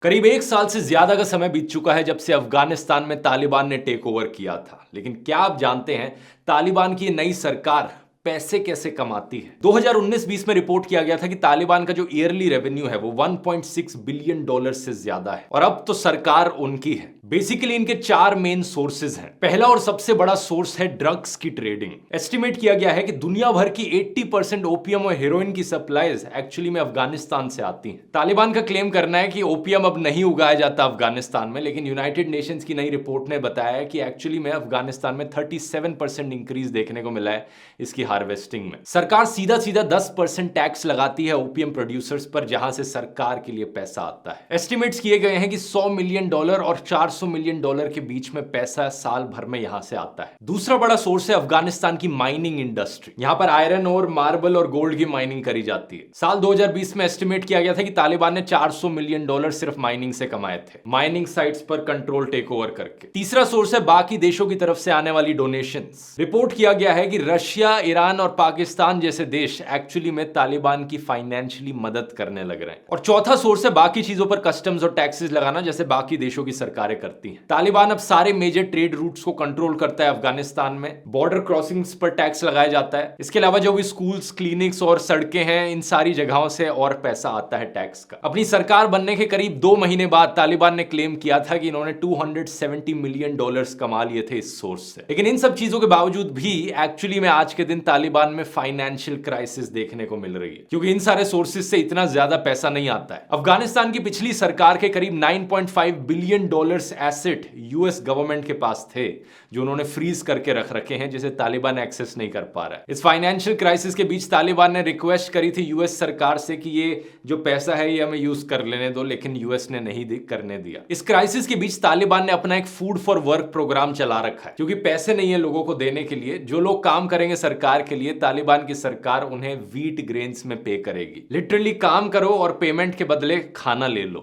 करीब एक साल से ज्यादा का समय बीत चुका है जब से अफगानिस्तान में तालिबान ने टेक ओवर किया था। लेकिन क्या आप जानते हैं तालिबान की ये नई सरकार पैसे कैसे कमाती है? 2019-20 में रिपोर्ट किया गया था कि तालिबान का जो ईयरली रेवेन्यू है वो 1.6 बिलियन डॉलर से ज्यादा है और अब तो सरकार उनकी है। बेसिकली इनके चार मेन सोर्सेज हैं। पहला और सबसे बड़ा सोर्स है ड्रग्स की ट्रेडिंग। एस्टिमेट किया गया है कि दुनिया भर की 80% ओपियम और हेरोइन की सप्लाईज एक्चुअली में अफगानिस्तान से आती हैं। तालिबान का क्लेम करना है कि ओपियम अब नहीं उगाया जाता अफगानिस्तान में, लेकिन यूनाइटेड नेशंस की नई रिपोर्ट ने बताया है कि एक्चुअली में अफगानिस्तान में 37% इंक्रीज देखने को मिला है इसकी हार्वेस्टिंग में। सरकार सीधा सीधा 10% टैक्स लगाती है ओपियम प्रोड्यूसर्स पर, जहां से सरकार के लिए पैसा आता है। एस्टिमेट्स किए गए हैं कि $100 मिलियन और $400 मिलियन के बीच में पैसा साल भर में यहां से आता है। दूसरा बड़ा सोर्स है अफगानिस्तान की माइनिंग इंडस्ट्री। यहां पर आयरन और मार्बल और गोल्ड की माइनिंग करी जाती है। साल 2020 में एस्टिमेट किया गया था कि तालिबान ने $400 मिलियन सिर्फ माइनिंग से कमाए थे, माइनिंग साइट्स पर कंट्रोल टेक ओवर करके। तीसरा सोर्स है बाकी देशों की तरफ से आने वाली डोनेशंस। रिपोर्ट किया गया है कि रशिया, ईरान और पाकिस्तान जैसे देश एक्चुअली में तालिबान की फाइनेंशियली मदद करने लग रहे हैं। और चौथा सोर्स है बाकी चीजों पर कस्टम्स और टैक्सेस लगाना, जैसे बाकी देशों की सरकारें करती हैं। तालिबान अब सारे मेजर ट्रेड रूट्स को कंट्रोल करता है अफगानिस्तान में। बॉर्डर क्रॉसिंग्स पर टैक्स लगाया जाता है। इसके अलावा जो भी स्कूल्स, क्लिनिक्स और सड़कें हैं, इन सारी जगहों से और पैसा आता है टैक्स का। अपनी सरकार बनने के करीब 2 महीने बाद तालिबान ने क्लेम किया था कि इन्होंने $270 मिलियन कमा लिए थे इस सोर्स से। लेकिन इन सब चीजों के बावजूद भी एक्चुअली में आज के दिन तालिबान में फाइनेंशियल क्राइसिस देखने को मिल रही है, क्योंकि इन सारे सोर्सेज से इतना ज्यादा पैसा नहीं आता है। अफगानिस्तान की पिछली सरकार के करीब $9.5 बिलियन एसेट यूएस गवर्नमेंट के पास थे, जो उन्होंने फ्रीज करके रख रखे हैं, जिसे तालिबान एक्सेस नहीं कर पा रहा है। इस फाइनेंशियल क्राइसिस के बीच तालिबान ने रिक्वेस्ट करी थी यूएस सरकार से कि ये जो पैसा है ये हमें यूज कर लेने दो, लेकिन यूएस ने नहीं करने दिया। इस क्राइसिस के बीच तालिबान ने अपना एक फूड फॉर वर्क प्रोग्राम चला रखा है, क्योंकि पैसे नहीं है लोगों को देने के लिए। जो लोग काम करेंगे सरकार के लिए, तालिबान की सरकार उन्हें व्हीट ग्रेन्स में पे करेगी। लिटरली काम करो और पेमेंट के बदले खाना ले लो।